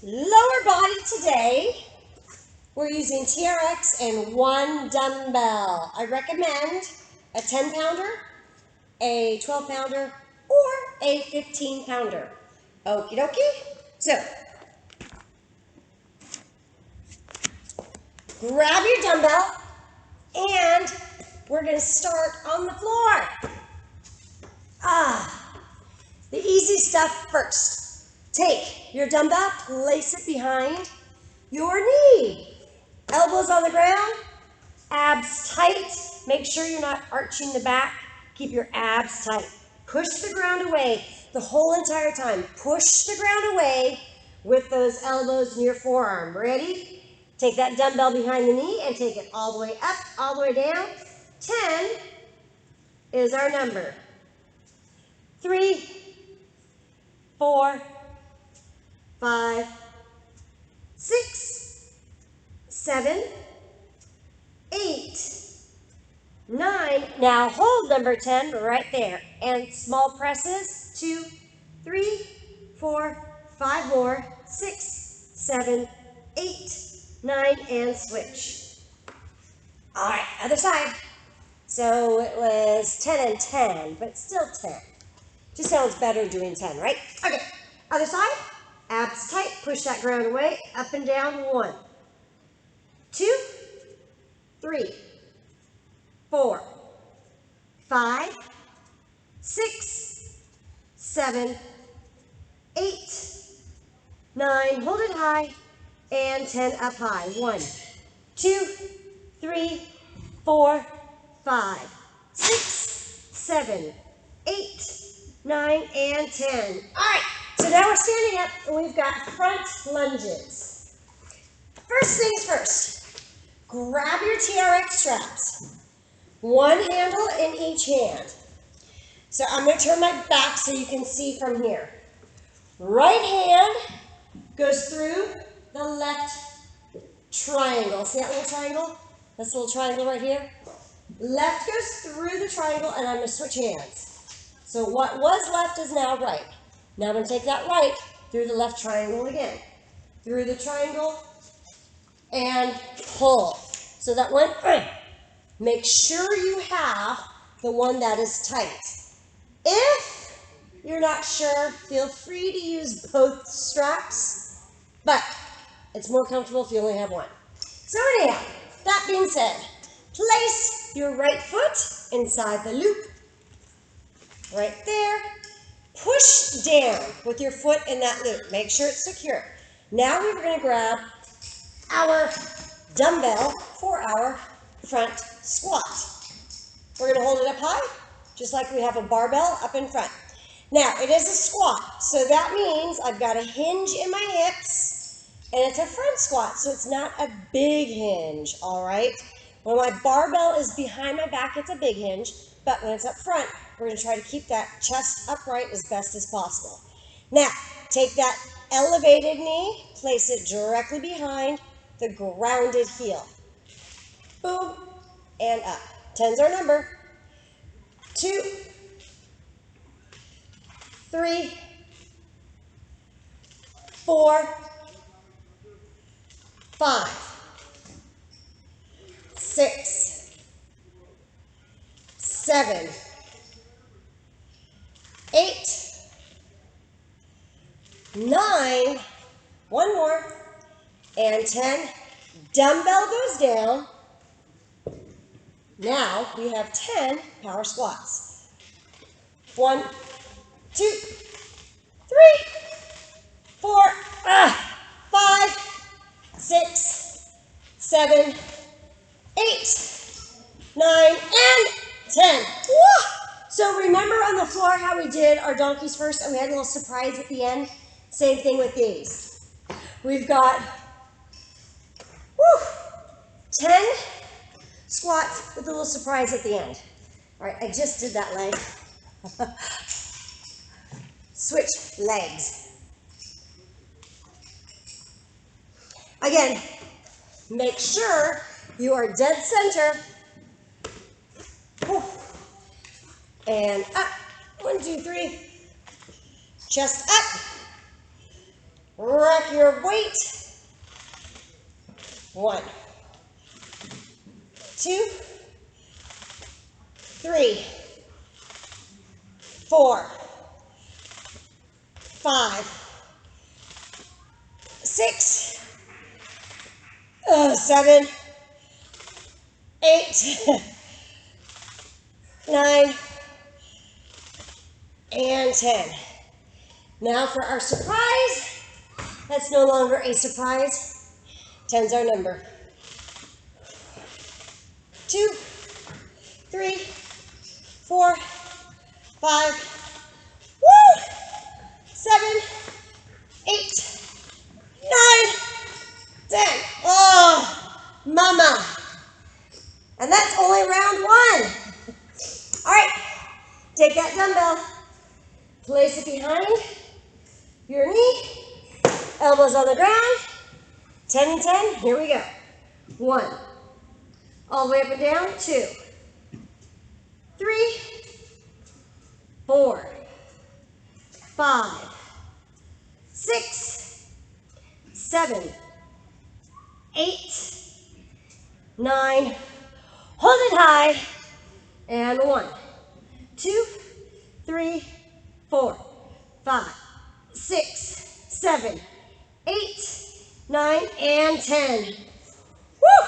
Lower body today, we're using TRX and one dumbbell. I recommend a 10-pounder, a 12-pounder, or a 15-pounder. Okie dokie. So, grab your dumbbell, and we're going to start on the floor. The easy stuff first. Take your dumbbell, place it behind your knee. Elbows on the ground, abs tight. Make sure you're not arching the back. Keep your abs tight. Push the ground away the whole entire time. Push the ground away with those elbows in your forearm. Ready? Take that dumbbell behind the knee and take it all the way up, all the way down. 10 is our number. 3, 4, 5, 6, 7, 8, 9. Now hold number 10 right there. And small presses. 2, 3, 4, 5 more. 6, 7, 8, 9, and switch. All right, other side. So it was 10 and 10, but still 10. Just sounds better doing 10, right? Okay, other side. Abs tight, push that ground away, up and down. 1, 2, 3, 4, 5, 6, 7, 8, 9, hold it high, and 10 up high. 1, 2, 3, 4, 5, 6, 7, 8, 9, and 10. All right, so now we're standing up and we've got front lunges. First things first, grab your TRX straps. One handle in each hand. So I'm going to turn my back so you can see from here. Right hand goes through the left triangle. See that little triangle? This little triangle right here? Left goes through the triangle, and I'm going to switch hands. So what was left is now right. Now I'm going to take that right through the left triangle again. Through the triangle and pull. So that one, make sure you have the one that is tight. If you're not sure, feel free to use both straps, but it's more comfortable if you only have one. So anyhow, that being said, place your right foot inside the loop. Right there. Push down with your foot in that loop. Make sure it's secure. Now we're going to grab our dumbbell for our front squat. We're going to hold it up high, just like we have a barbell up in front. Now, it is a squat, so that means I've got a hinge in my hips, and it's a front squat, so it's not a big hinge, all right? When my barbell is behind my back, it's a big hinge, but when it's up front, we're going to try to keep that chest upright as best as possible. Now, take that elevated knee, place it directly behind the grounded heel. Boom, and up. 10's our number. 2, 3, 4, 5, 6, 7, 8, 9, one more, and 10. Dumbbell goes down. Now we have 10 power squats. 1, 2, 3, 4, 5, 6, 7, 8, 9, and 10. Woo! So remember on the floor how we did our donkeys first and we had a little surprise at the end? Same thing with these. We've got 10 squats with a little surprise at the end. All right, I just did that leg. Switch legs. Again, make sure you are dead center. And up. 1, 2, 3. Chest up. Rack your weight. 1, 2, 3, 4, 5, 6, 7, 8, 9, and 10. Now for our surprise. That's no longer a surprise. 10's our number. 2, 3, 4, 5, woo! 7, 8, 9, 10. Oh, mama. And that's only round 1. All right, take that dumbbell, place it behind your knee, elbows on the ground, 10 and 10, here we go. 1, all the way up and down, 2, 3, 4, 5, 6, 7, 8, 9, hold it high, and 1, 2, 3, 4, 5, 6, 7, 8, 9, and 10. Woo!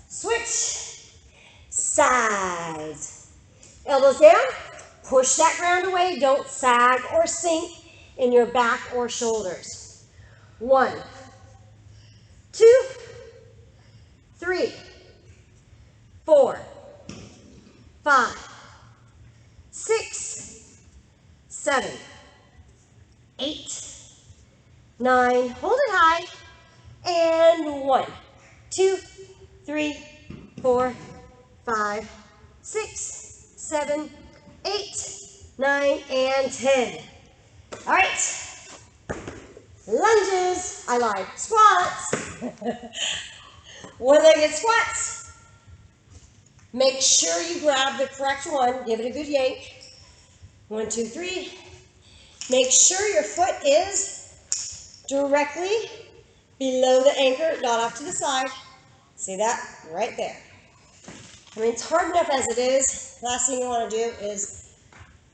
Switch sides. Elbows down, push that ground away. Don't sag or sink in your back or shoulders. 1, 2, 3, 4, 5, 6, 7, 8, 9, hold it high, and 1, 2, 3, 4, 5, 6, 7, 8, 9, and 10. All right, lunges, I lied, squats. One-legged squats. Make sure you grab the correct one, give it a good yank. 1, 2, 3. Make sure your foot is directly below the anchor, not off to the side. See that? Right there. I mean, it's hard enough as it is. Last thing you want to do is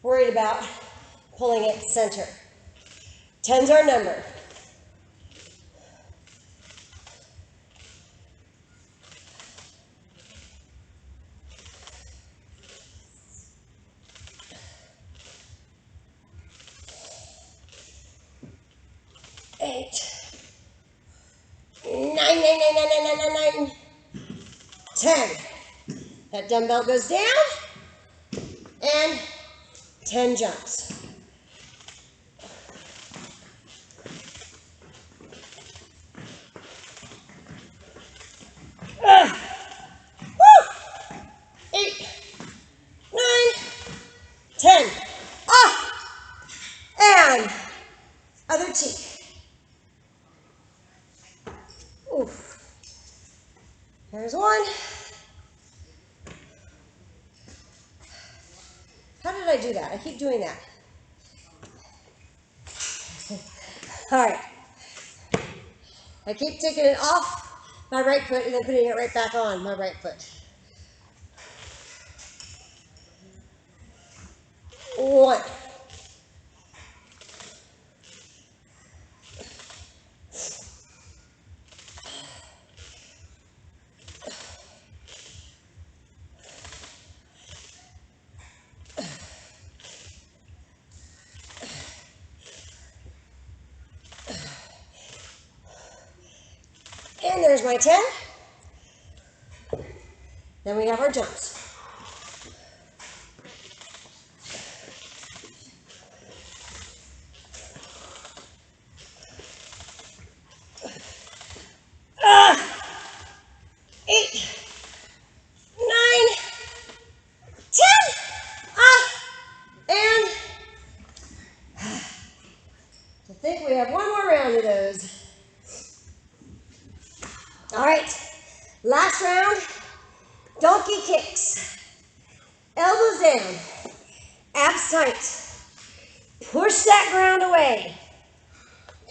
worried about pulling it center. 10's our number. Eight, 9, 9, 9, 9, 9, 9, 9, 10. That dumbbell goes down, and 10 jumps. Woo! 8, 9, 10. And other cheek. Oof. There's 1. How did I do that? I keep doing that. All right. I keep taking it off my right foot and then putting it right back on my right foot. 1. And there's my 10. Then we have our jumps. All right, last round, donkey kicks. Elbows down, abs tight. Push that ground away.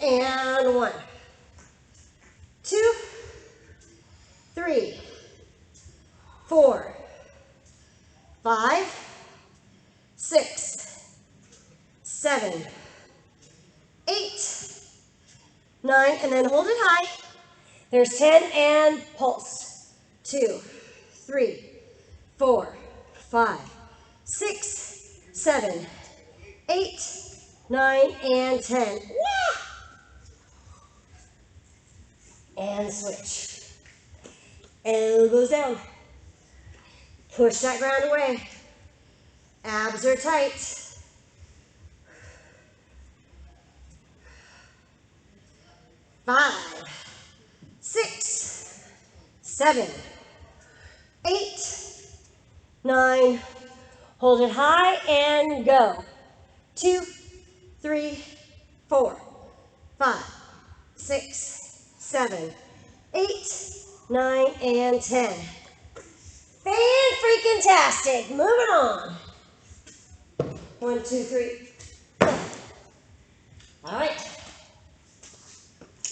And 1, 2, 3, 4, 5, 6, 7, 8, 9, and then hold it high. There's 10 and pulse. 2, 3, 4, 5, 6, 7, 8, 9, and 10. And switch. Elbows down. Push that ground away. Abs are tight. 5, 6, 7, 8, 9. Hold it high and go. 2, 3, 4, 5, 6, 7, 8, 9, and 10. Fan-freaking-tastic. Moving on. 1, 2, 3. All right.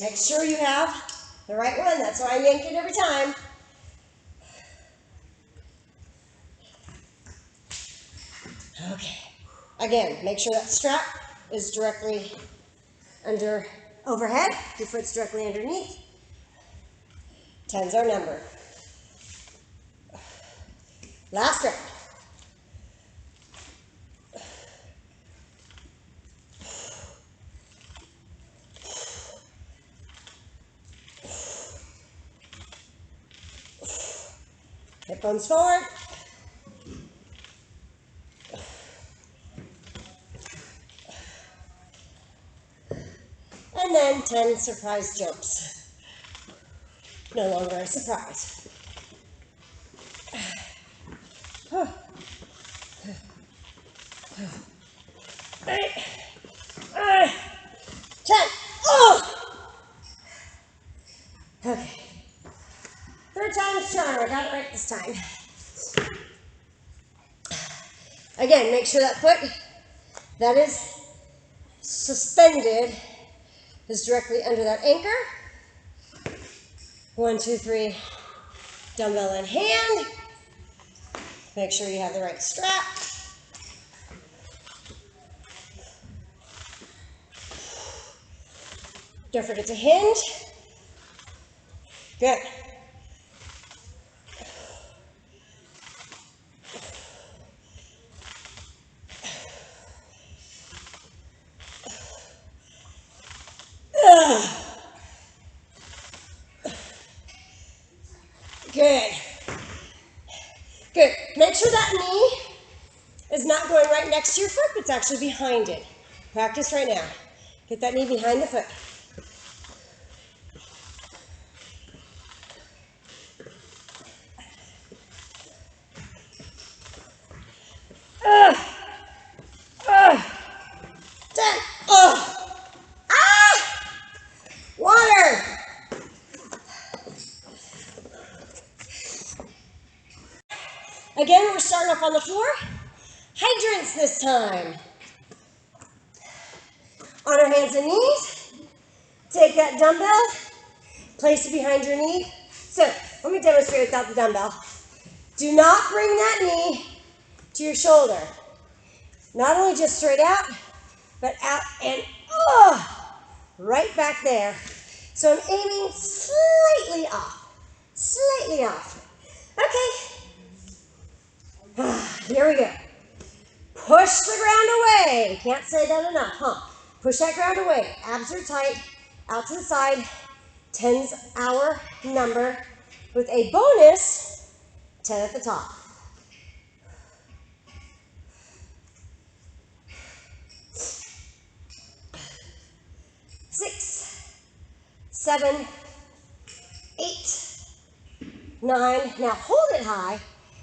Make sure you have the right one. That's why I yank it every time. Okay. Again, make sure that strap is directly overhead. Your foot's directly underneath. 10's our number. Last round. Hip bones forward. And then 10 surprise jumps. No longer a surprise. 8, 9, 10. Oh! Okay. Third time's charm. I got it right this time. Again, make sure that foot that is suspended is directly under that anchor. 1, 2, 3. Dumbbell in hand. Make sure you have the right strap. Don't forget to hinge. Good. Good. Good. Make sure that knee is not going right next to your foot, but it's actually behind it. Practice right now. Get that knee behind the foot. Water! Again, we're starting off on the floor. Hydrants this time. On our hands and knees. Take that dumbbell. Place it behind your knee. So, let me demonstrate without the dumbbell. Do not bring that knee to your shoulder. Not only just straight out, but out and right back there. So I'm aiming slightly off. Slightly off. Okay. Here we go. Push the ground away. Can't say that enough, huh? Push that ground away. Abs are tight. Out to the side. 10's our number with a bonus 10 at the top. Six, 7, 8, 9. Now hold it high.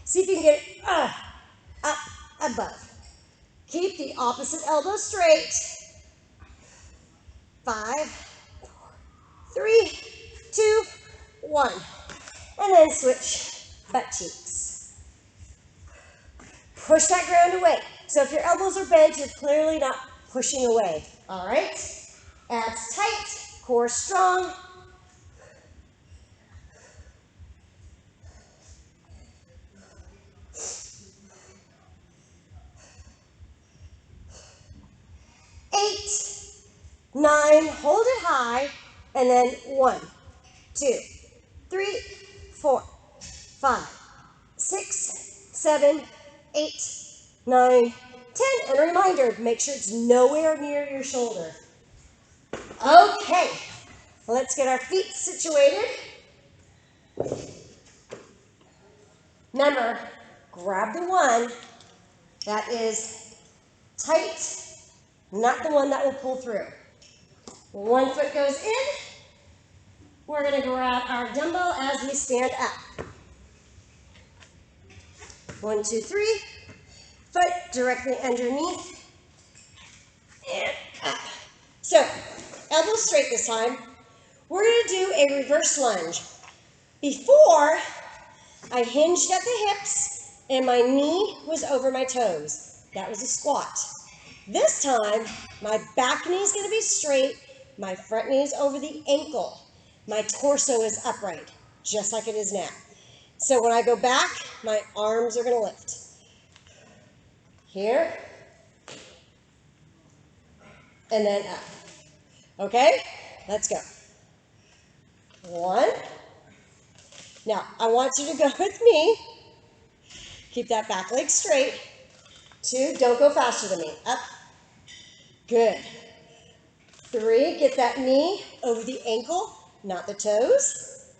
See if you can get it up above. Keep the opposite elbow straight. 5, 4, 3, 2, 1. And then switch butt cheeks. Push that ground away. So if your elbows are bent, you're clearly not pushing away. All right? Abs tight, core strong. Eight, 9, hold it high, and then 1, 2, 3, 4, 5, 6, 7, 8, 9, 10. And a reminder, make sure it's nowhere near your shoulder. Okay, let's get our feet situated. Remember, grab the one that is tight, not the one that will pull through. One foot goes in. We're going to grab our dumbbell as we stand up. 1, 2, 3. Foot directly underneath. And up. So, elbows straight this time. We're going to do a reverse lunge. Before, I hinged at the hips and my knee was over my toes. That was a squat. This time, my back knee is going to be straight. My front knee is over the ankle. My torso is upright, just like it is now. So when I go back, my arms are going to lift. Here. And then up. Okay? Let's go. 1. Now, I want you to go with me. Keep that back leg straight. 2, don't go faster than me. Up. Good. 3, get that knee over the ankle, not the toes.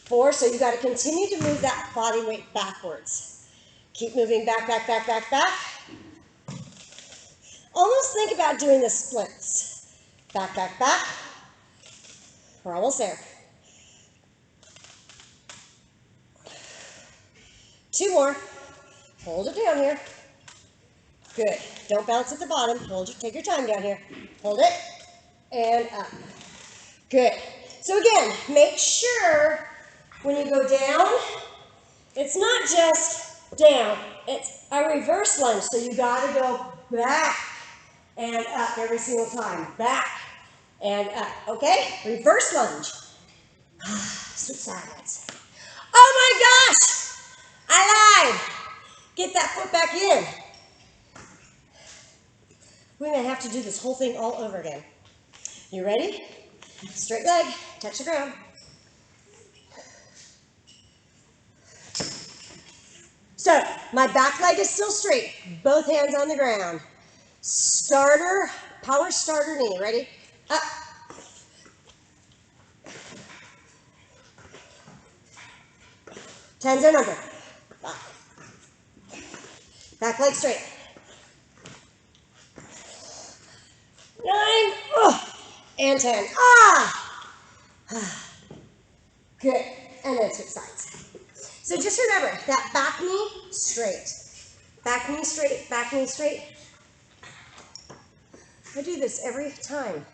4, so you got to continue to move that body weight backwards. Keep moving back, back, back, back, back. Almost think about doing the splits. Back, back, back. We're almost there. 2 more. Hold it down here. Good. Don't bounce at the bottom. Take your time down here. Hold it. And up. Good. So again, make sure when you go down, it's not just down. It's a reverse lunge. So you got to go back and up every single time. Back and up. Okay? Reverse lunge. Switch sides. Oh my gosh! I lied. Get that foot back in. We're going to have to do this whole thing all over again. You ready? Straight leg, touch the ground. So, my back leg is still straight. Both hands on the ground. Starter, power starter knee. Ready? Up. Tens and under. Back leg straight. 9, and 10. Good. And then switch sides. So just remember that back knee straight. Back knee straight, back knee straight. I do this every time.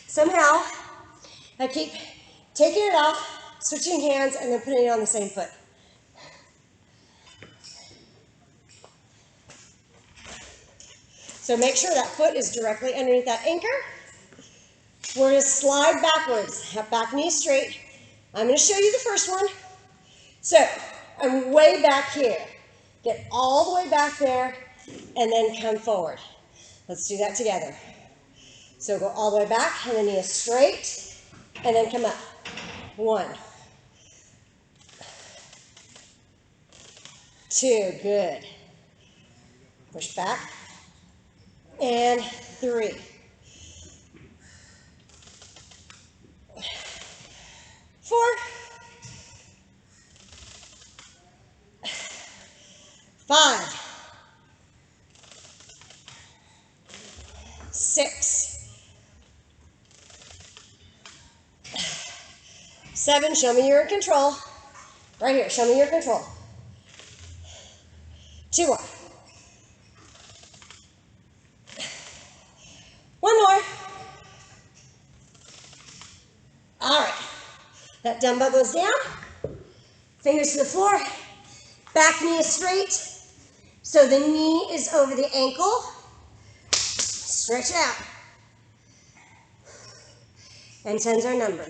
Somehow, I keep taking it off, switching hands, and then putting it on the same foot. So make sure that foot is directly underneath that anchor. We're going to slide backwards. Have back knee straight. I'm going to show you the first one. So I'm way back here. Get all the way back there and then come forward. Let's do that together. So go all the way back and the knee is straight and then come up. 1, 2, good. Push back. And 3. 4. 5. 6. 7. Show me you're in control. Right here. Show me your control. 2 more. 1 more. All right. That dumbbell goes down. Fingers to the floor. Back knee is straight. So the knee is over the ankle. Stretch it out. And 10's our number.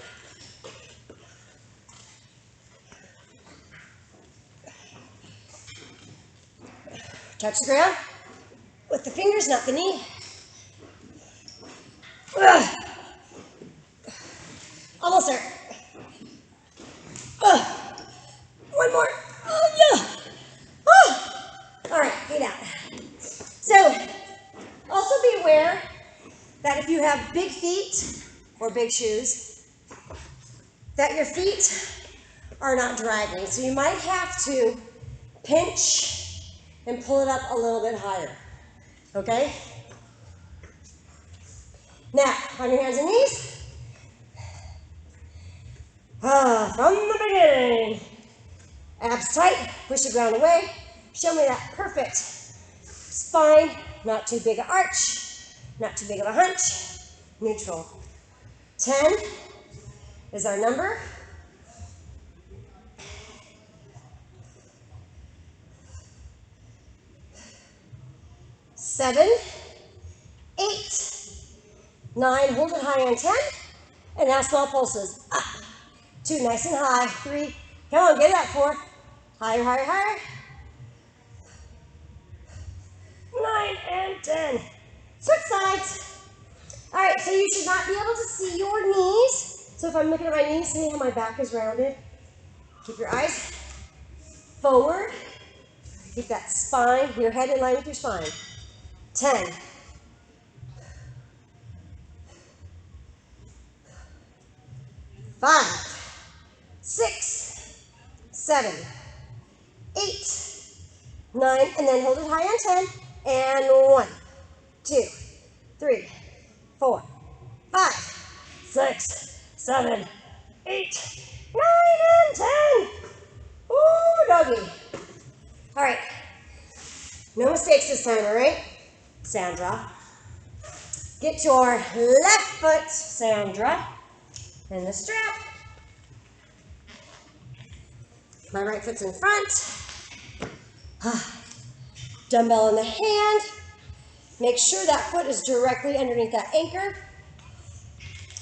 Touch the ground with the fingers, not the knee. Ugh. Almost there. One more. Oh, yeah. All right, get out. So, also be aware that if you have big feet or big shoes, that your feet are not dragging. So you might have to pinch and pull it up a little bit higher. Okay? Now, on your hands and knees. From the beginning. Abs tight, push the ground away. Show me that perfect spine, not too big an arch, not too big of a hunch, neutral. 10 is our number. 7, 8, 9, hold it high on 10, and now small pulses. Up, 2, nice and high, 3, come on, get it up, 4, higher, higher, higher. 9 and 10. Switch sides. All right, so you should not be able to see your knees. So if I'm looking at my knees, see how my back is rounded. Keep your eyes forward. Keep that spine, your head in line with your spine. 10. 5, 6, 7, 8, 9, and then hold it high on 10. And 1, 2, 3, 4, 5, 6, 7, 8, 9, and 10. Ooh, doggy. All right. No mistakes this time, all right? Sandra. Get your left foot, Sandra, in the strap. My right foot's in front. Dumbbell in the hand. Make sure that foot is directly underneath that anchor.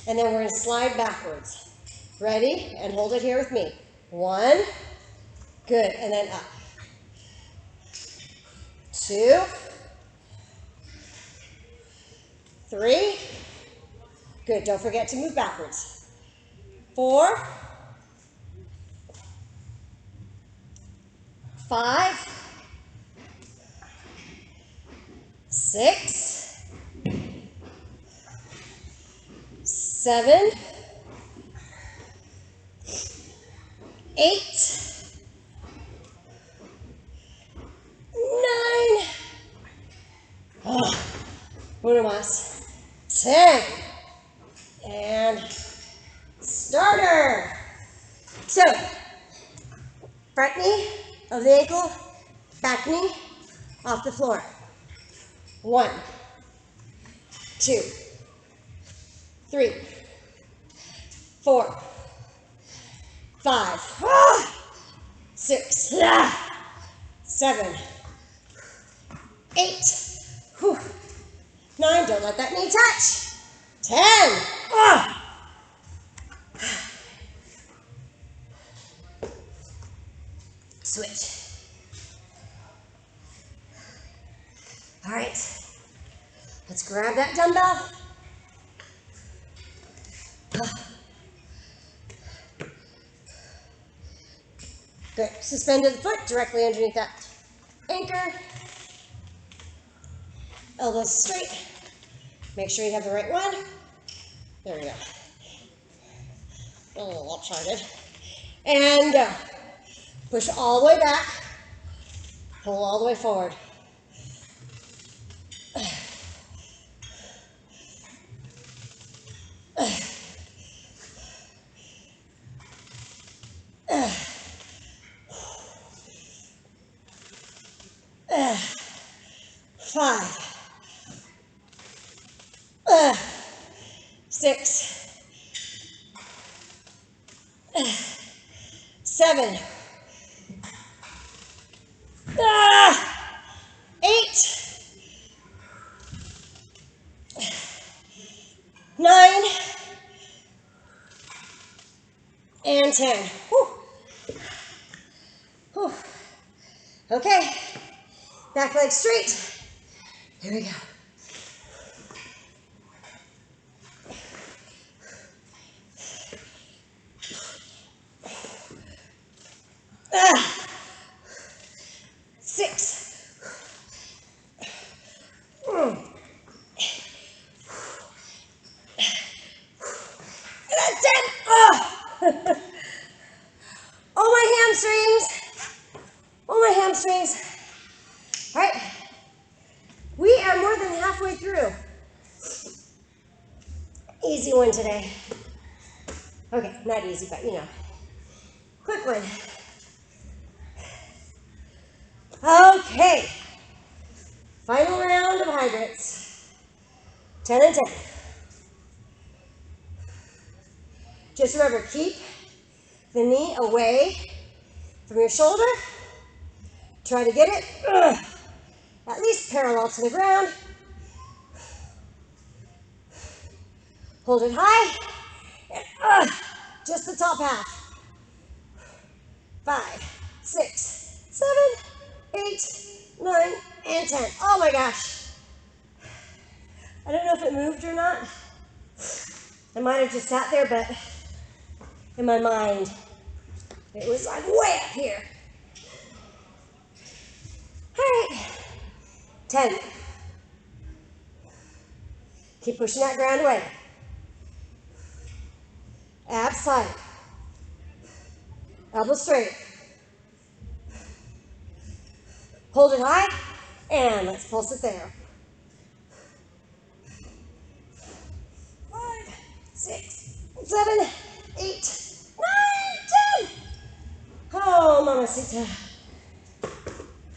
And then we're going to slide backwards. Ready? And hold it here with me. 1. Good. And then up. 2. 3. Good. Don't forget to move backwards. 4. 5. 6. 7. 8. 9. Uno más. 10. And starter. So, front knee of the ankle, back knee off the floor. 1, 2, 3, 4, 5, 6, 7, 8, 9, don't let that knee touch. 10. Switch. All right, let's grab that dumbbell. Good, suspend the foot directly underneath that anchor. Elbows straight. Make sure you have the right one. There we go. A little lopsided. And go. Push all the way back. Pull all the way forward. Five, 6, 7, 8, and 10. Whew. Whew. Okay, back leg straight. Here we go. Ah. 6. 10. Oh. Oh, my hamstrings. Oh, my hamstrings. All right. We are more than halfway through. Easy one today. Okay, not easy, but you know. Quick one. Okay. Final round of hydrants. 10 and 10. Just remember, keep the knee away from your shoulder. Try to get it at least parallel to the ground. Hold it high. And just the top half. 5, 6, 7, 8, 9, and 10. Oh my gosh. I don't know if it moved or not. I might have just sat there, but in my mind, it was like way up here. All right. 10. Keep pushing that ground away. Abs tight. Elbow straight. Hold it high, and let's pulse it there. 5, 6, 7, 8, 9, 10. Oh, mamacita.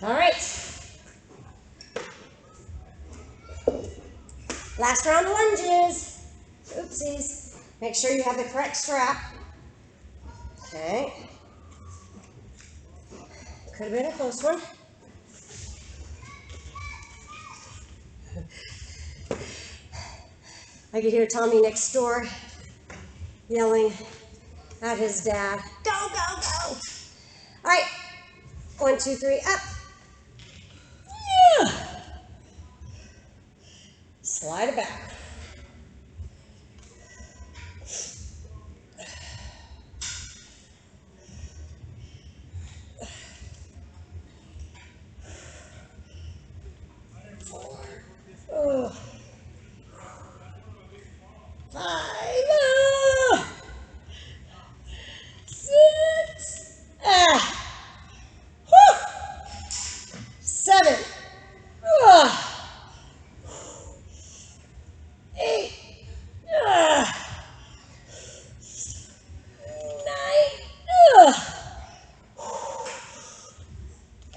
All right. Last round of lunges. Oopsies. Make sure you have the correct strap. Okay. Could have been a close one. I could hear Tommy next door yelling at his dad. Go, go, go. All right. 1, 2, 3, up. Yeah. Slide it back. Oh. 5, 6, 7, 8, 9,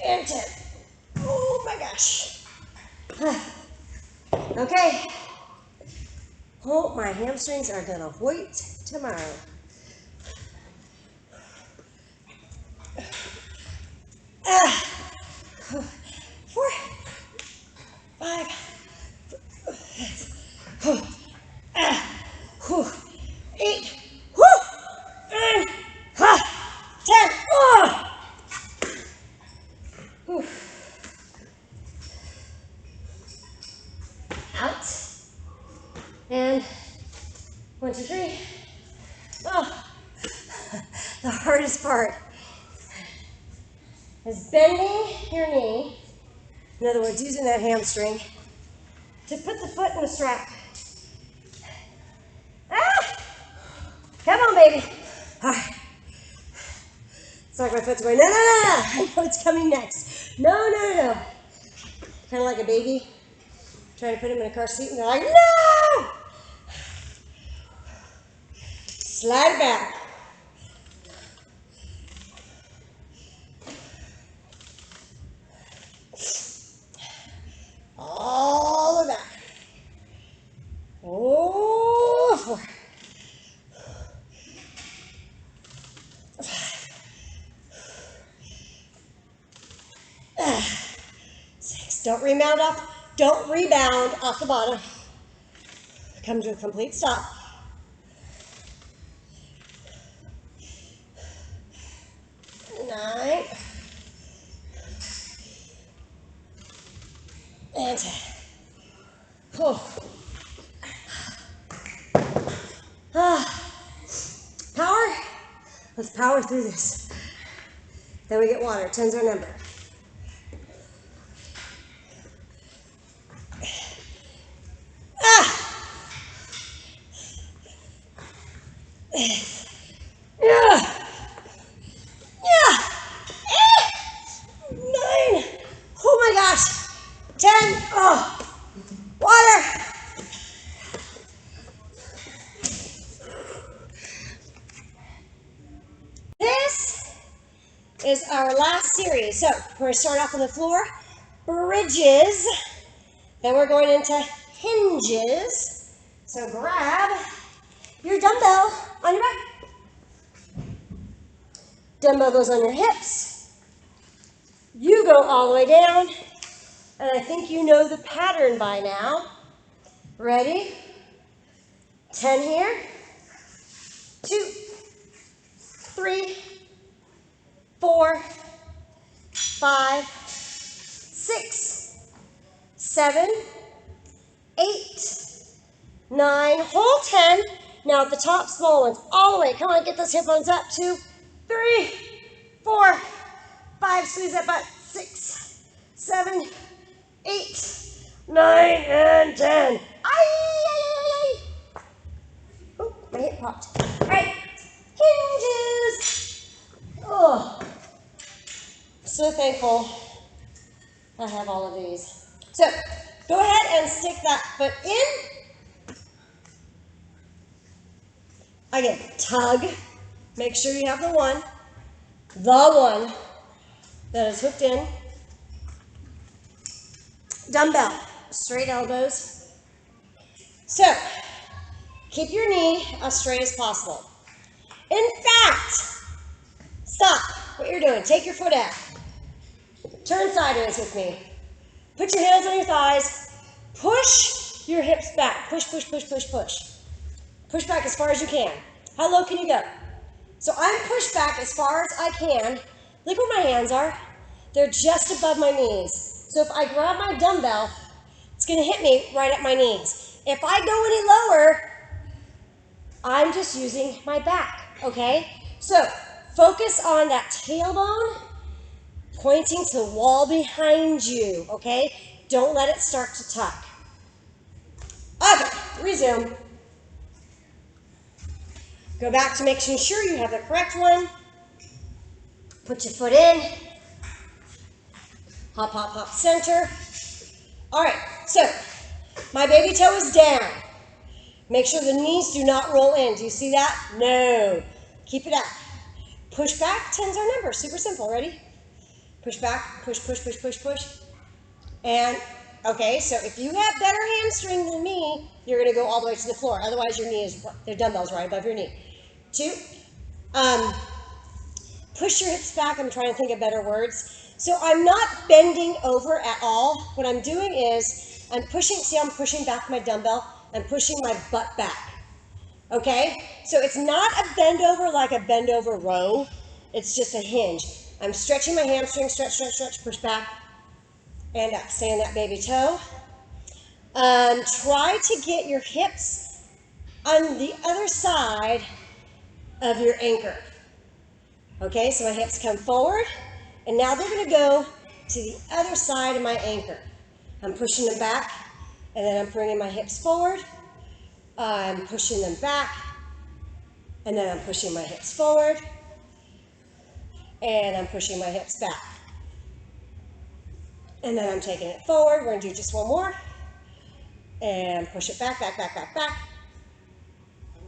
and 10. Oh my gosh. Okay. Oh, my hamstrings are gonna hoit tomorrow. 4, 5, 8, and 10. Oh. Out. And 1, 2, 3. Oh, the hardest part is bending your knee. In other words, using that hamstring to put the foot in the strap. Come on, baby. All right. It's like my foot's going, no, no, no, no. I know it's coming next. No, no, no, no. Kind of like a baby trying to put him in a car seat, and they're like, no! Slide it back. All the way back. Oh, 4. 6. Don't rebound off the bottom. Come to a complete stop. 9, and 10. Oh. Power? Let's power through this. Then we get water. 10's our number. Yeah. 9. Oh my gosh. 10. Oh, water. This is our last series. So we're going to start off on the floor, bridges. Then we're going into hinges. So grab your dumbbell on your back. Dumbbell goes on your hips. You go all the way down. And I think you know the pattern by now. Ready? 10 here. 2, 3, 4, 5, 6, 7, 8, 9. Hold 10. Now at the top, small ones, all the way. Come on, get those hip bones up. 2, 3, 4, 5. Squeeze that butt. 6, 7, 8, 9, and 10. Ay. Oh, my hip popped. All right, hinges. Oh, so thankful I have all of these. So go ahead and stick that foot in. Again, tug. Make sure you have the one that is hooked in. Dumbbell, straight elbows. So keep your knee as straight as possible. In fact, stop what you're doing. Take your foot out. Turn sideways with me. Put your hands on your thighs. Push your hips back. Push, push, push, push, push. Push back as far as you can. How low can you go? So I'm pushed back as far as I can. Look where my hands are. They're just above my knees. So if I grab my dumbbell, it's going to hit me right at my knees. If I go any lower, I'm just using my back, okay? So focus on that tailbone pointing to the wall behind you, okay? Don't let it start to tuck. Okay, resume. Go back to making sure you have the correct one. Put your foot in. Hop, hop, hop, center. All right, so my baby toe is down. Make sure the knees do not roll in. Do you see that? No. Keep it out. Push back, 10's our number. Super simple. Ready? Push back, push, push, push, push, push. And, okay, so if you have better hamstring than me, you're going to go all the way to the floor. Otherwise, your knee is, the dumbbell's right above your knee. 2. Push your hips back. I'm trying to think of better words. So I'm not bending over at all. What I'm doing is I'm pushing, see how I'm pushing back my dumbbell? I'm pushing my butt back. Okay? So it's not a bend over like a bend over row. It's just a hinge. I'm stretching my hamstring, stretch, stretch, stretch, push back, and up. Stay on that baby toe. Try to get your hips on the other side of your anchor. Okay, so my hips come forward, and now they're going to go to the other side of my anchor. I'm pushing them back, and then I'm bringing my hips forward. I'm pushing them back, and then I'm pushing my hips forward, and I'm pushing my hips back. And then I'm taking it forward. We're going to do just one more. And push it back, back, back, back, back.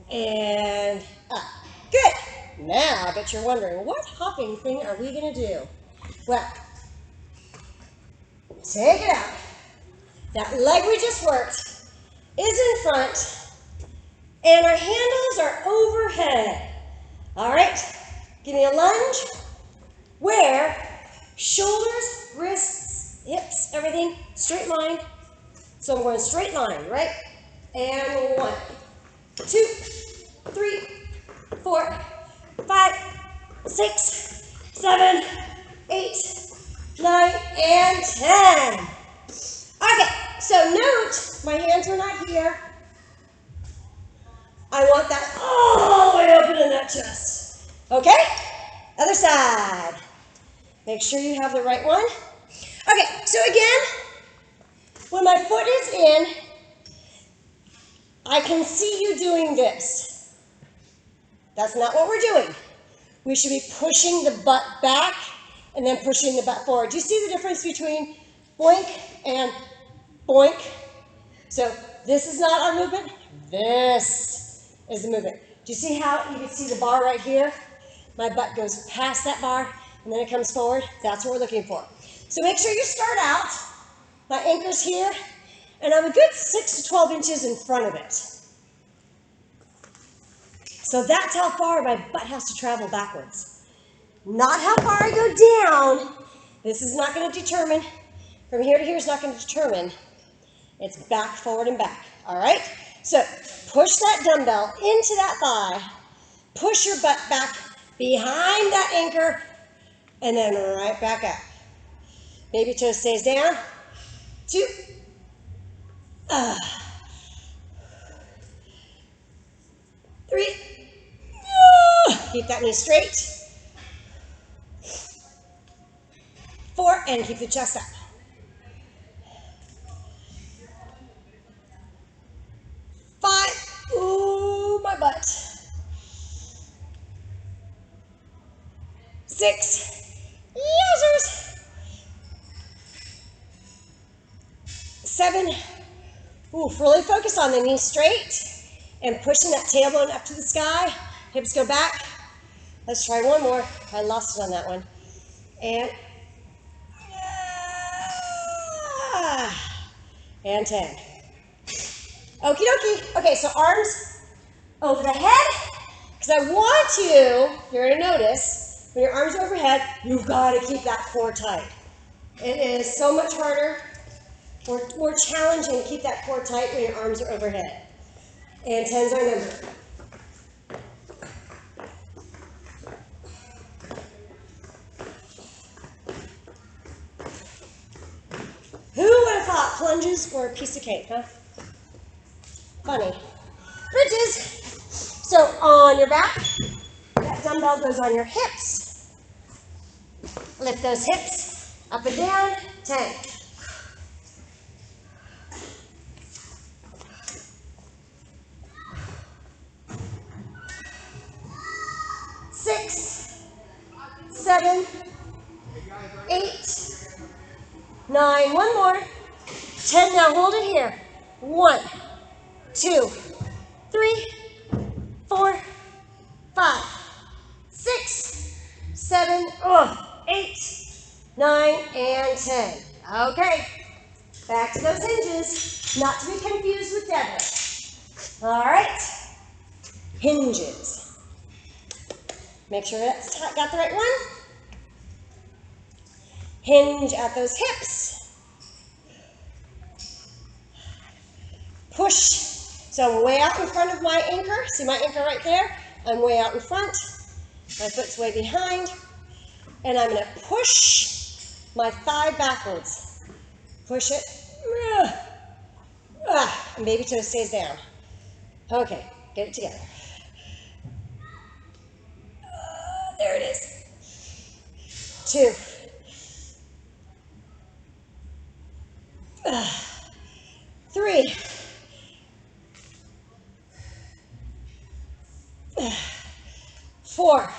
And up. Good. Now, I bet you're wondering, what hopping thing are we going to do? Well, take it out. That leg we just worked is in front, and our handles are overhead. All right, give me a lunge where shoulders, wrists, hips, everything, straight line. So I'm going straight line, right? And 1, 2, 3, 4, 5, 6, 7, 8, 9, and 10. Okay, so note, my hands are not here. I want that all the way open in that chest. Okay? Other side. Make sure you have the right one. Okay, so again, when my foot is in, I can see you doing this. That's not what we're doing. We should be pushing the butt back and then pushing the butt forward. Do you see the difference between boink and boink? So this is not our movement. This is the movement. Do you see how you can see the bar right here? My butt goes past that bar and then it comes forward. That's what we're looking for. So make sure you start out. My anchor's here and I'm a good 6 to 12 inches in front of it. So that's how far my butt has to travel backwards. Not how far I go down. This is not going to determine, from here to here is not going to determine. It's back, forward, and back. All right? So push that dumbbell into that thigh. Push your butt back behind that anchor, and then right back up. Baby toe stays down. 2. 3. Keep that knee straight. 4, and keep the chest up. 5. Ooh, my butt. 6. Yowzers. 7. Ooh, really focus on the knee straight and pushing that tailbone up to the sky. Hips go back. Let's try one more. I lost it on that one. And 10. Okie dokie. Okay, so arms over the head. Because I want you're going to notice, when your arms are overhead, you've got to keep that core tight. It is so much harder, more challenging to keep that core tight when your arms are overhead. And 10's our number. Who would have thought plunges were a piece of cake, huh? Funny. Bridges. So on your back, that dumbbell goes on your hips. Lift those hips up and down. 10. 6, 7, 8, 9. One more. 10. Now hold it here. 1, 2, 3, 4, 5, 6, 7, 8, 9, and 10. Okay, back to those hinges, not to be confused with deadlift. All right, hinges. Make sure that's got the right one. Hinge at those hips. Push. So I'm way out in front of my anchor. See my anchor right there? I'm way out in front. My foot's way behind. And I'm going to push my thigh backwards. Push it. And baby toe stays down. Okay, get it together. There it is. 2. 3. 4.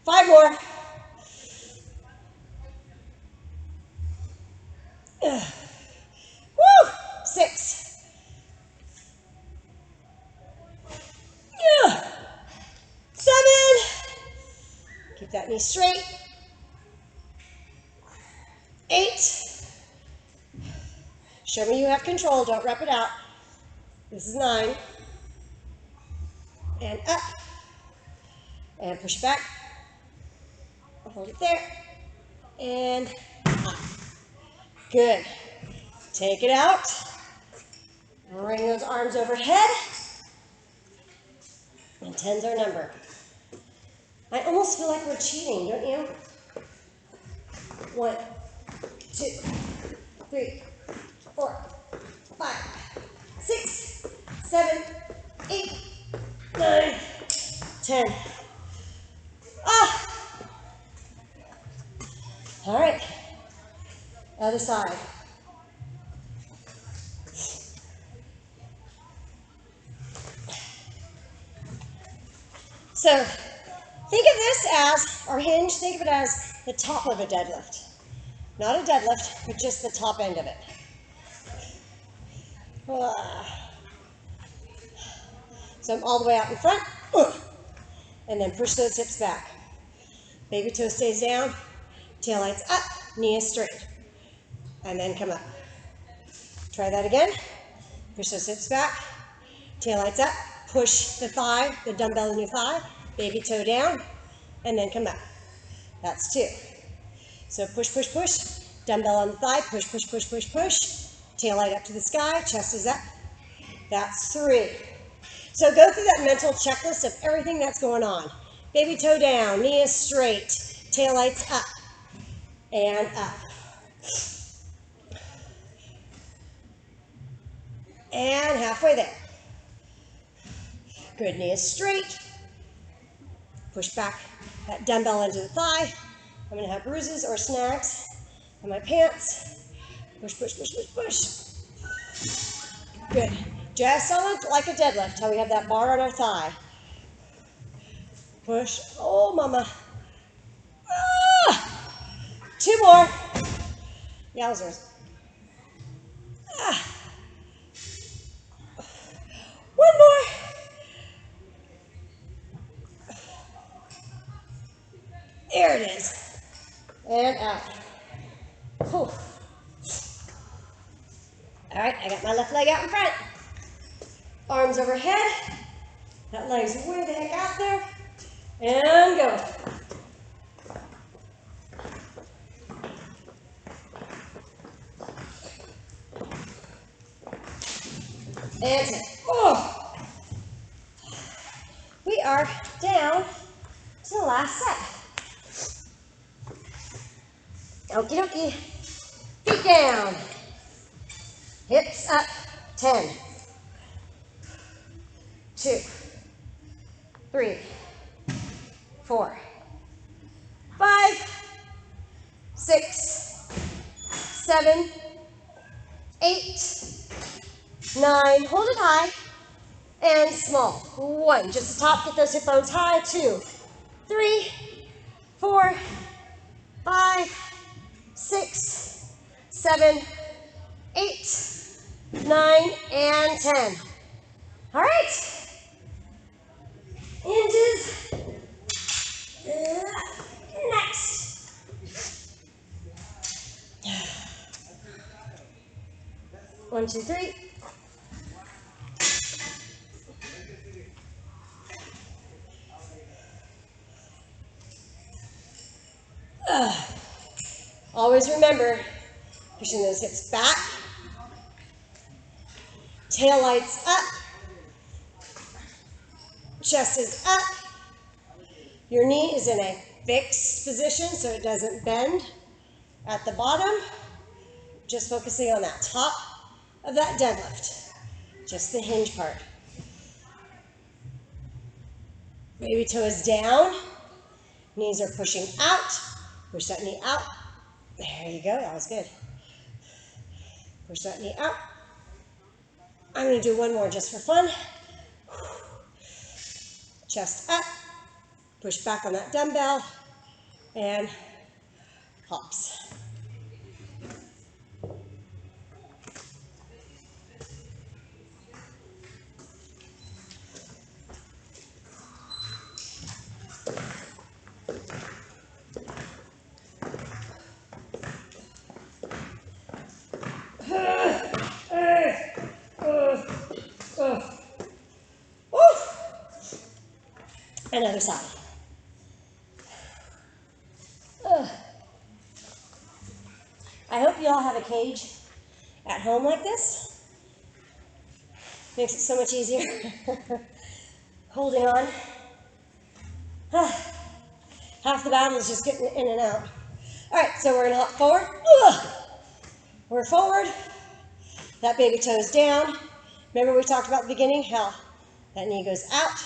5 more. 6. 7. Keep that knee straight. 8. Show me you have control. Don't rep it out. This is 9. And up. And push it back. Hold it there. And up. Good. Take it out. Bring those arms overhead. And 10's our number. I almost feel like we're cheating, don't you? 1, 2, 3, 4, 5, 6, 7, 8, 9, 10. Ah! All right. Other side. So think of this as, or hinge, think of it as the top of a deadlift. Not a deadlift, but just the top end of it. So I'm all the way out in front, and then push those hips back. Baby toe stays down, tail lights up, knee is straight, and then come up. Try that again. Push those hips back, tail lights up, push the thigh, the dumbbell in your thigh, baby toe down, and then come up. That's 2. So push, push, push, dumbbell on the thigh, push, push, push, push, push, tail light up to the sky, chest is up. That's 3. So go through that mental checklist of everything that's going on. Baby toe down, knee is straight, tail lights up, and up. And halfway there. Good, knee is straight. Push back that dumbbell into the thigh. I'm going to have bruises or snags in my pants. Push, push, push, push, push. Good. Just like a deadlift, how we have that bar on our thigh. Push. Oh, mama. Ah! 2 more. Yowzers. Ah. 1 more. There it is. And out. Whew. All right, I got my left leg out in front. Arms overhead. That leg's way the heck out there. And go. And 10. Oh. We are down to the last set. Okie dokie. Feet down. Hips up. 10. 2, 3, 4, 5, 6, 7, 8, 9. Hold it high. And small. 1. Just the top. Get those hip bones high. 2, 3, 4, 5, 6, 7, 8, 9, and 10. All right. Hinges. Next. One, two, three. Always remember, pushing those hips back, tail lights up, chest is up, your knee is in a fixed position so it doesn't bend at the bottom, just focusing on that top of that deadlift, just the hinge part. Baby toe is down, knees are pushing out, push that knee out. There you go, that was good. Push that knee out. I'm going to do 1 more just for fun. Chest up, push back on that dumbbell, and hops. Another side. I hope you all have a cage at home like this. Makes it so much easier. Holding on. Half the battle is just getting in and out. All right, so we're gonna hop forward. We're forward. That baby toe's down. Remember we talked about at the beginning how that knee goes out.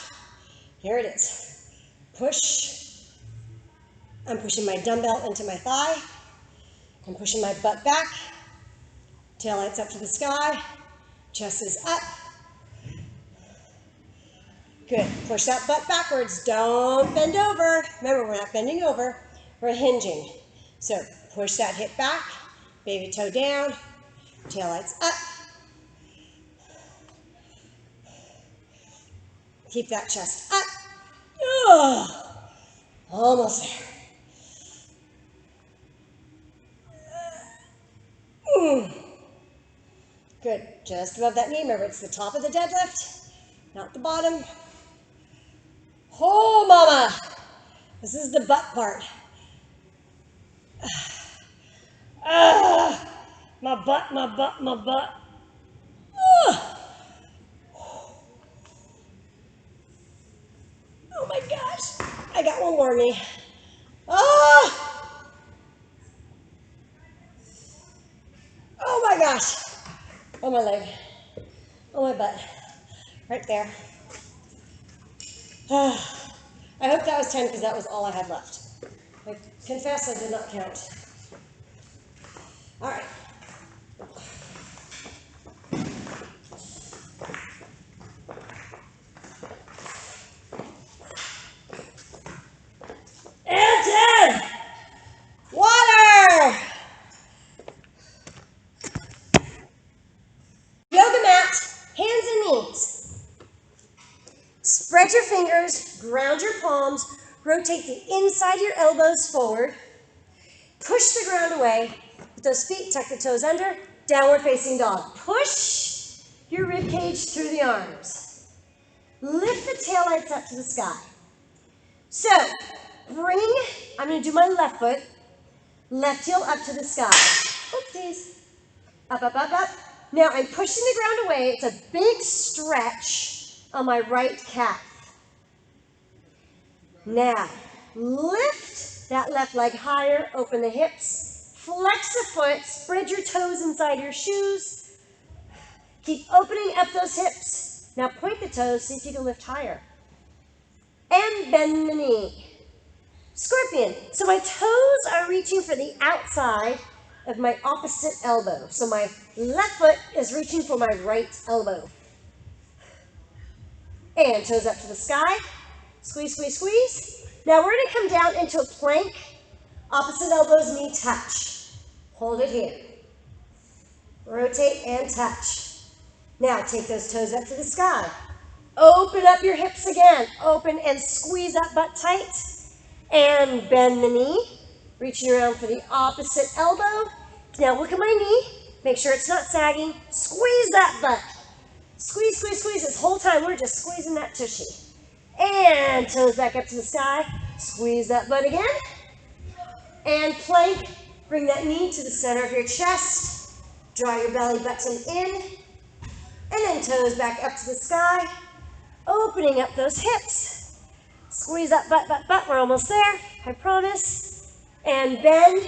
Here it is. Push. I'm pushing my dumbbell into my thigh. I'm pushing my butt back. Tail lights up to the sky. Chest is up. Good. Push that butt backwards. Don't bend over. Remember, we're not bending over. We're hinging. So push that hip back. Baby toe down. Tail lights up. Keep that chest up. Oh, almost there. Good. Just above that knee. Remember, it's the top of the deadlift, not the bottom. Oh, mama. This is the butt part. My butt, my butt, my butt. Oh my gosh. I got one more knee. Oh my gosh. Oh my leg. Oh my butt. Right there. I hope that was 10 because that was all I had left. I confess I did not count. All right. And 10. Water. Yoga mat, hands and knees. Spread your fingers, ground your palms, rotate the inside of your elbows forward. Push the ground away with those feet, tuck the toes under, downward facing dog. Push your rib cage through the arms. Lift the taillights up to the sky. So, I'm going to do my left foot, left heel up to the sky. Oopsies. Up, up, up, up. Now I'm pushing the ground away. It's a big stretch on my right calf. Now, lift that left leg higher, open the hips, flex the foot, spread your toes inside your shoes. Keep opening up those hips. Now point the toes, see if you can lift higher. And bend the knee. Scorpion. So my toes are reaching for the outside of my opposite elbow. So my left foot is reaching for my right elbow. And toes up to the sky. Squeeze, squeeze, squeeze. Now we're going to come down into a plank. Opposite elbows, knee touch. Hold it here. Rotate and touch. Now take those toes up to the sky. Open up your hips again. Open and squeeze that butt tight. And bend the knee. Reaching around for the opposite elbow. Now look at my knee. Make sure it's not sagging. Squeeze that butt. Squeeze, squeeze, squeeze. This whole time we're just squeezing that tushy. And toes back up to the sky. Squeeze that butt again. And plank. Bring that knee to the center of your chest. Draw your belly button in. And then toes back up to the sky. Opening up those hips. Squeeze that butt, butt, butt. We're almost there, I promise. And bend.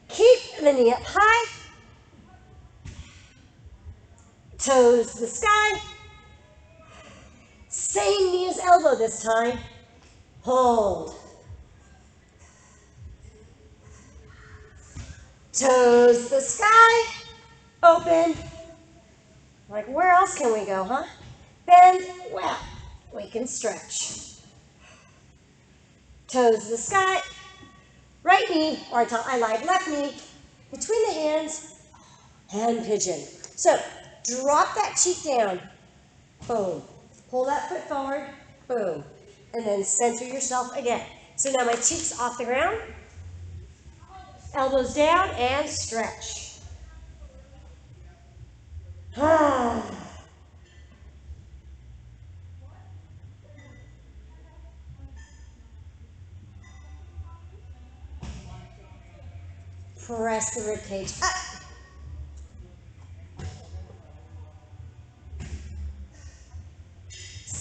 Keep the knee up high. Toes to the sky. Same knee as elbow this time. Hold. Toes to the sky. Open. Like, where else can we go, huh? Bend. Well, we can stretch. Toes to the sky. Right knee, or I lied, left knee, between the hands, and pigeon. So, drop that cheek down. Boom. Pull that foot forward. Boom. And then center yourself again. So now my cheeks off the ground. Elbows down and stretch. Press the rib cage up.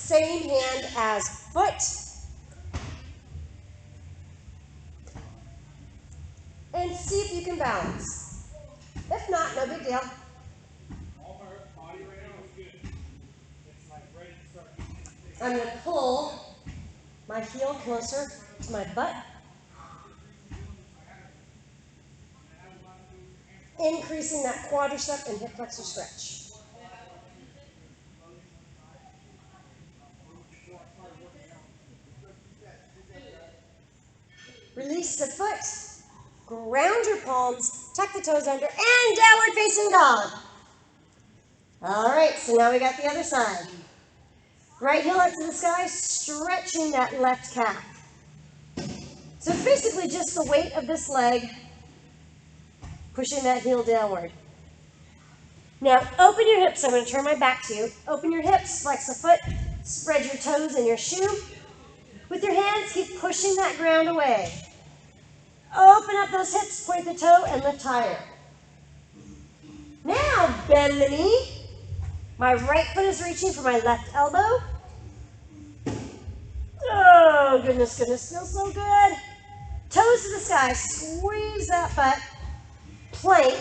same hand as foot. And see if you can balance. If not, no big deal. All my body right now is good. It's like ready to start. I'm going to pull my heel closer to my butt. Increasing that quadricep and hip flexor stretch. Release the foot. Ground your palms. Tuck the toes under. And downward facing dog. All right, so now we got the other side. Right heel up to the sky, stretching that left calf. So it's basically just the weight of this leg pushing that heel downward. Now open your hips. I'm going to turn my back to you. Open your hips, flex the foot, spread your toes in your shoe. With your hands, keep pushing that ground away. Open up those hips, point the toe, and lift higher. Now bend the knee. My right foot is reaching for my left elbow. Oh, goodness, goodness, feels so good. Toes to the sky, squeeze that butt. Plank,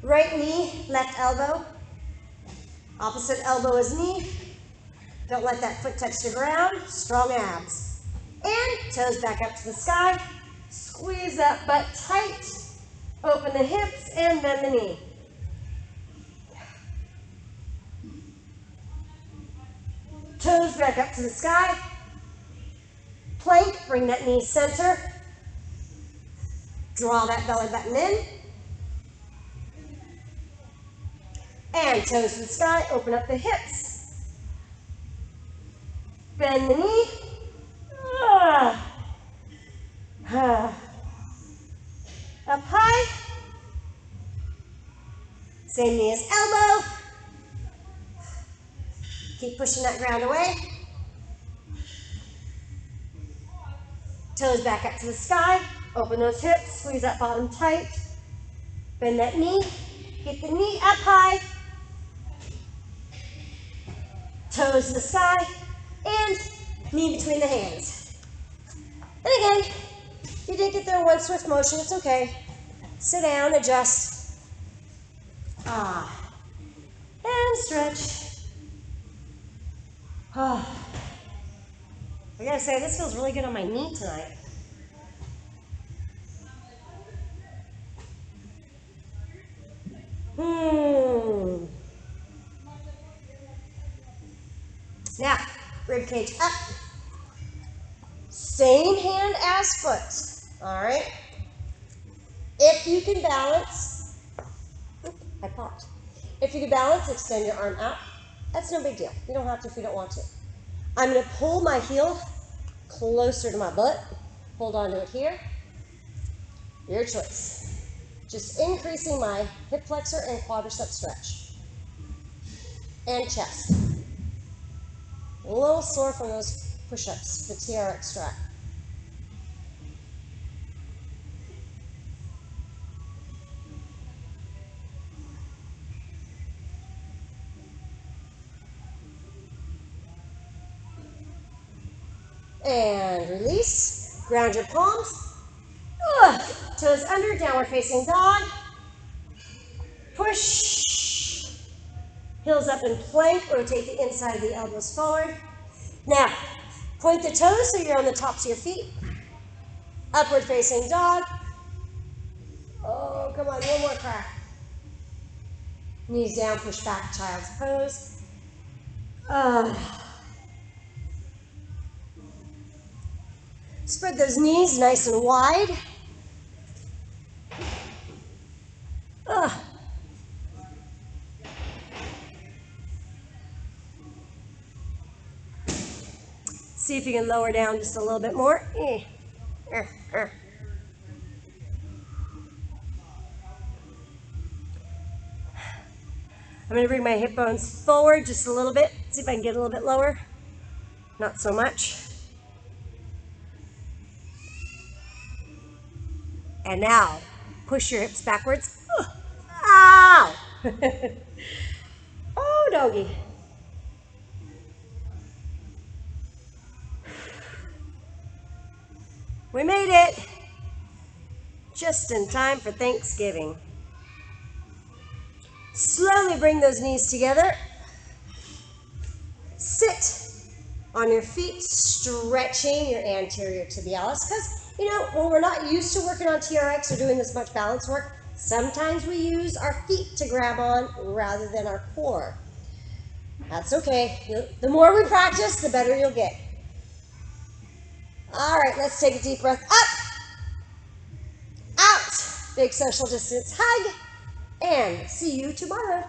right knee, left elbow. Opposite elbow is knee. Don't let that foot touch the ground. Strong abs. And toes back up to the sky. Squeeze that butt tight. Open the hips and bend the knee. Toes back up to the sky. Plank, bring that knee center. Draw that belly button in. And toes to the sky, open up the hips. Bend the knee. Up high. Same knee as elbow. Keep pushing that ground away. Toes back up to the sky. Open those hips. Squeeze that bottom tight. Bend that knee. Get the knee up high. Toes to the sky. And knee between the hands. And again, if you didn't get there in one swift motion, it's okay. Sit down, adjust. And stretch. I gotta say, this feels really good on my knee tonight. Now, rib cage up. Same hand as foot. All right. If you can balance, I popped. If you can balance, extend your arm out. That's no big deal. You don't have to if you don't want to. I'm going to pull my heel closer to my butt. Hold on to it here. Your choice. Just increasing my hip flexor and quadricep stretch. And chest. A little sore from those push-ups, the TRX strap. And release. Ground your palms. Toes under, downward facing dog. Push. Heels up in plank. Rotate the inside of the elbows forward. Now, point the toes so you're on the tops of your feet. Upward facing dog. Oh, come on, one more crack. Knees down, push back, child's pose. Spread those knees nice and wide. See if you can lower down just a little bit more. I'm going to bring my hip bones forward just a little bit. See if I can get a little bit lower. Not so much. And now, push your hips backwards. Ow! Oh, doggy. We made it just in time for Thanksgiving. Slowly bring those knees together. Sit on your feet, stretching your anterior tibialis. Because, when we're not used to working on TRX or doing this much balance work, sometimes we use our feet to grab on rather than our core. That's okay. The more we practice, the better you'll get. All right, let's take a deep breath. Up, out, big social distance hug, and see you tomorrow.